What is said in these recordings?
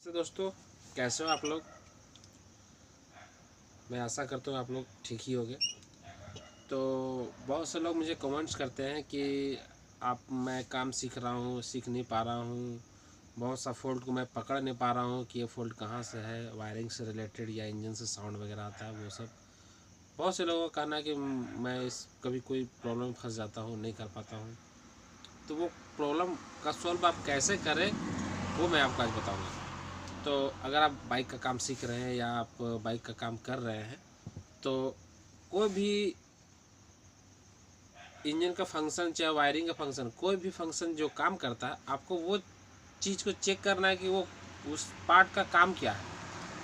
तो दोस्तों, कैसे हो आप लोग। मैं आशा करता हूँ आप लोग ठीक ही होंगे। तो बहुत से लोग मुझे कमेंट्स करते हैं कि मैं काम सीख रहा हूँ, सीख नहीं पा रहा हूँ, बहुत सा फ़ॉल्ट को मैं पकड़ नहीं पा रहा हूँ कि ये फ़ॉल्ट कहाँ से है, वायरिंग से रिलेटेड या इंजन से साउंड वगैरह आता है वो सब। बहुत से लोगों का कहना है कि मैं इस कभी कोई प्रॉब्लम फंस जाता हूँ, नहीं कर पाता हूँ। तो वो प्रॉब्लम का सॉल्व आप कैसे करें वो मैं आपको आज बताऊँगा। तो अगर आप बाइक का काम सीख रहे हैं या आप बाइक का काम कर रहे हैं, तो कोई भी इंजन का फंक्शन चाहे वायरिंग का फंक्शन, कोई भी फंक्शन जो काम करता है, आपको वो चीज़ को चेक करना है कि वो उस पार्ट का काम क्या है।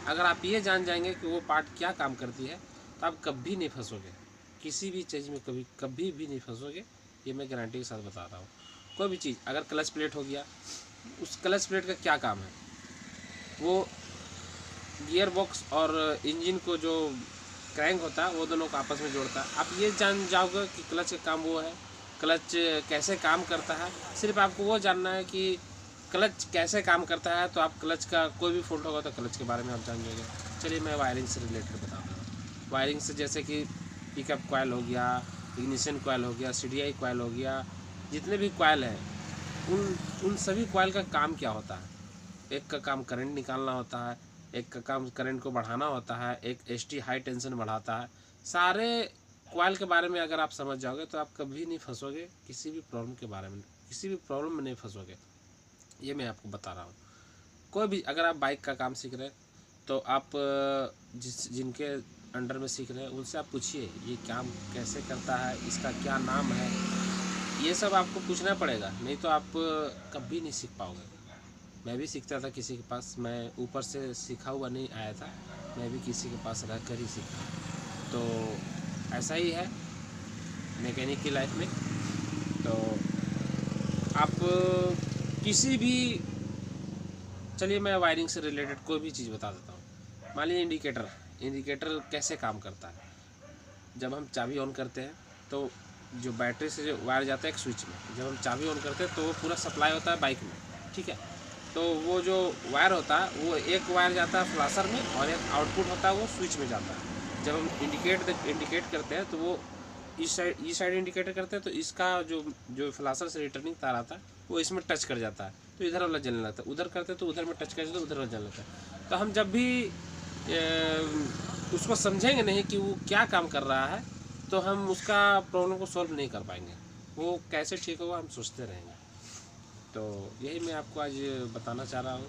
अगर आप ये जान जाएंगे कि वो पार्ट क्या काम करती है, तो आप कभी नहीं फंसोगे, किसी भी चीज़ में कभी कभी भी नहीं फंसोगे। ये मैं गारंटी के साथ बता रहा हूँ। कोई भी चीज़, अगर क्लच प्लेट हो गया, उस क्लच प्लेट का क्या काम है, वो गियर बॉक्स और इंजन को जो क्रैंक होता है वो दोनों को आपस में जोड़ता है। आप ये जान जाओगे कि क्लच का काम वो है, क्लच कैसे काम करता है। सिर्फ आपको वो जानना है कि क्लच कैसे काम करता है, तो आप क्लच का कोई भी फॉल्ट होगा तो क्लच के बारे में आप जान जाओगे। चलिए मैं वायरिंग से रिलेटेड बता रहा हूँ। वायरिंग से जैसे कि पिकअप कॉयल हो गया, इग्निशन कॉयल हो गया, CDI कॉयल हो गया, जितने भी कॉयल हैं उन उन सभी कॉयल का काम क्या होता है। एक का काम करंट निकालना होता है, एक का काम करंट को बढ़ाना होता है, एक ST हाई टेंशन बढ़ाता है। सारे कॉइल के बारे में अगर आप समझ जाओगे तो आप कभी नहीं फंसोगे, किसी भी प्रॉब्लम के बारे में, किसी भी प्रॉब्लम में नहीं फंसोगे। ये मैं आपको बता रहा हूँ। कोई भी, अगर आप बाइक का काम सीख रहे हैं तो आप जिनके अंडर में सीख रहे हैं उनसे आप पूछिए ये काम कैसे करता है, इसका क्या नाम है। ये सब आपको पूछना पड़ेगा, नहीं तो आप कभी नहीं सीख पाओगे। मैं भी सीखता था किसी के पास, मैं ऊपर से सीखा हुआ नहीं आया था, मैं भी किसी के पास रह कर ही सीखा। तो ऐसा ही है मैकेनिक की लाइफ में। तो आप किसी भी, चलिए मैं वायरिंग से रिलेटेड कोई भी चीज़ बता देता हूँ। मान लीजिए इंडिकेटर कैसे काम करता है। जब हम चाबी ऑन करते हैं तो जो बैटरी से जो वायर जाता है एक स्विच में, जब हम चाबी ऑन करते हैं तो वो पूरा सप्लाई होता है बाइक में, ठीक है। तो वो जो वायर होता है वो एक वायर जाता है फ्लाशर में और एक आउटपुट होता है वो स्विच में जाता है। जब हम इंडिकेट करते हैं तो वो इस साइड इंडिकेटर करते हैं तो इसका जो फ्लाशर से रिटर्निंग तार आता है वो इसमें टच कर जाता है तो इधर वाला जलने लगता है, उधर करते हैं तो उधर में टच कर जाता है, उधर वाला जलने लगता है। तो हम जब भी उसको समझेंगे नहीं कि वो क्या काम कर रहा है, तो हम उसका प्रॉब्लम को सॉल्व नहीं कर पाएंगे। वो कैसे ठीक होगा हम सोचते रहेंगे। तो यही मैं आपको आज बताना चाह रहा हूँ।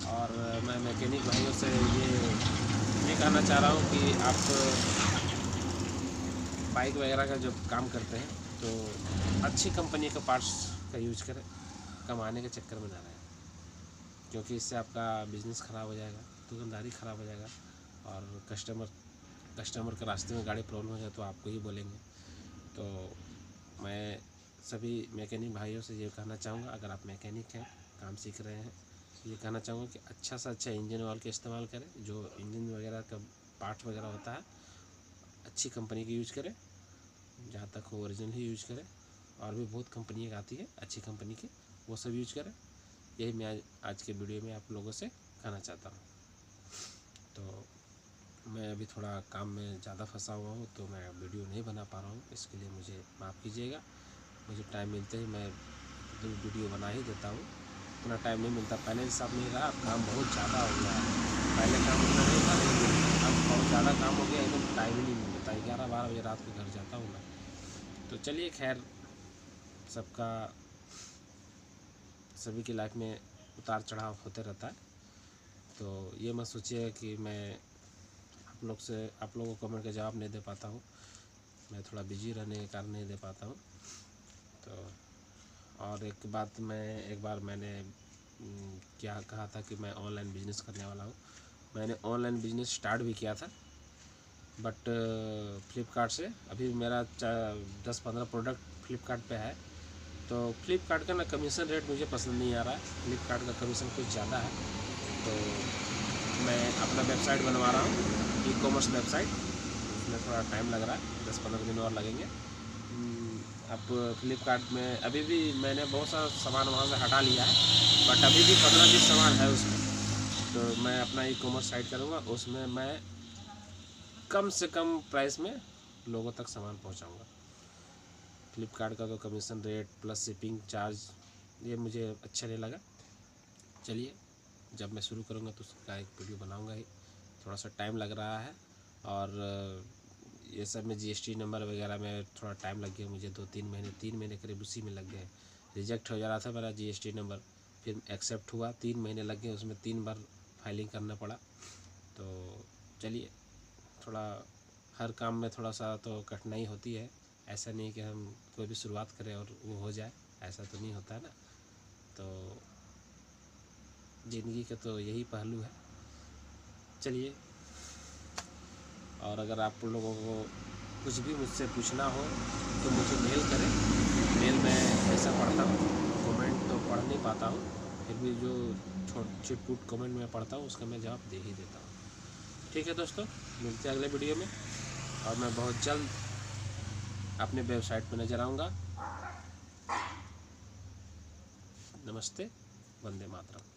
और मैं मैकेनिक भाइयों से ये कहना चाह रहा हूँ कि आप बाइक वगैरह का जब काम करते हैं तो अच्छी कंपनी का पार्ट्स का यूज करें, कमाने के चक्कर में ना रहें, क्योंकि इससे आपका बिज़नेस ख़राब हो जाएगा, दुकानदारी ख़राब हो जाएगा और कस्टमर के रास्ते में गाड़ी प्रॉब्लम हो जाए तो आपको ही बोलेंगे। तो मैं सभी मैकेनिक भाइयों से ये कहना चाहूँगा, अगर आप मैकेनिक हैं, काम सीख रहे हैं, ये कहना चाहूँगा कि अच्छा से अच्छा इंजन ऑयल का इस्तेमाल करें। जो इंजन वगैरह का पार्ट वगैरह होता है अच्छी कंपनी की यूज करें, जहाँ तक हो ओरिजिनल ही यूज करें। और भी बहुत कंपनियाँ आती है अच्छी कंपनी की, वो सब यूज करें। यही मैं आज के वीडियो में आप लोगों से कहना चाहता हूँ। तो मैं अभी थोड़ा काम में ज़्यादा फंसा हुआ हूँ तो मैं वीडियो नहीं बना पा रहा हूँ, इसके लिए मुझे माफ़ कीजिएगा। मुझे टाइम मिलते ही मैं वीडियो बना ही देता हूँ, उतना टाइम नहीं मिलता। पहले जैसा नहीं रहा, अब काम बहुत ज़्यादा हो गया है। पहले काम उतना नहीं था लेकिन अब बहुत ज़्यादा काम हो गया, एकदम टाइम ही नहीं मिलता। 11-12 बजे रात को घर जाता हूँ मैं। तो चलिए खैर, सबका सभी की लाइफ में उतार चढ़ाव होते रहता है। तो ये मत सोचिए कि मैं आप लोगों को कमेंट का जवाब नहीं दे पाता हूँ, मैं थोड़ा बिजी रहने के कारण नहीं दे पाता हूँ। तो और एक बार मैंने क्या कहा था कि मैं ऑनलाइन बिजनेस करने वाला हूँ। मैंने ऑनलाइन बिजनेस स्टार्ट भी किया था, बट फ्लिपकार्ट से। अभी मेरा 10-15 प्रोडक्ट फ्लिपकार्ट पे है। तो फ्लिपकार्ट का ना कमीशन रेट मुझे पसंद नहीं आ रहा है, फ्लिपकार्ट का कमीशन कुछ ज़्यादा है। तो मैं अपना वेबसाइट बनवा रहा हूँ, ई-कॉमर्स वेबसाइट। उसमें थोड़ा टाइम लग रहा है, 10-15 दिन और लगेंगे। अब फ्लिपकार्ट में अभी भी मैंने बहुत सारा सामान वहाँ से हटा लिया है, बट अभी भी 15-20 सामान है उसमें। मैं अपना ई कॉमर्स साइट करूँगा, उसमें मैं कम से कम प्राइस में लोगों तक सामान पहुँचाऊँगा। फ्लिपकार्ट का तो commission rate plus shipping charge ये मुझे अच्छा नहीं लगा। चलिए जब मैं शुरू करूँगा तो उसका एक वीडियो बनाऊँगा ही। थोड़ा सा टाइम लग रहा है, और ये सब में जीएसटी नंबर वगैरह में थोड़ा टाइम लग गया मुझे, 3 महीने करीब उसी में लग गए। रिजेक्ट हो जा रहा था मेरा जीएसटी नंबर, फिर एक्सेप्ट हुआ, 3 महीने लग गए, उसमें 3 बार फाइलिंग करना पड़ा। तो चलिए थोड़ा हर काम में थोड़ा सा तो कठिनाई होती है, ऐसा नहीं कि हम कोई भी शुरुआत करें और वो हो जाए, ऐसा तो नहीं होता है ना। तो ज़िंदगी का तो यही पहलू है। चलिए, और अगर आप लोगों को कुछ भी मुझसे पूछना हो तो मुझे मेल करें। मेल में ऐसा पढ़ता हूँ, कमेंट तो पढ़ नहीं पाता हूँ, फिर भी जो छिटपुट कमेंट में पढ़ता हूँ उसका मैं जवाब दे ही देता हूँ। ठीक है दोस्तों, मिलते हैं अगले वीडियो में, और मैं बहुत जल्द अपने वेबसाइट पर नज़र आऊँगा। नमस्ते, वंदे मातरम।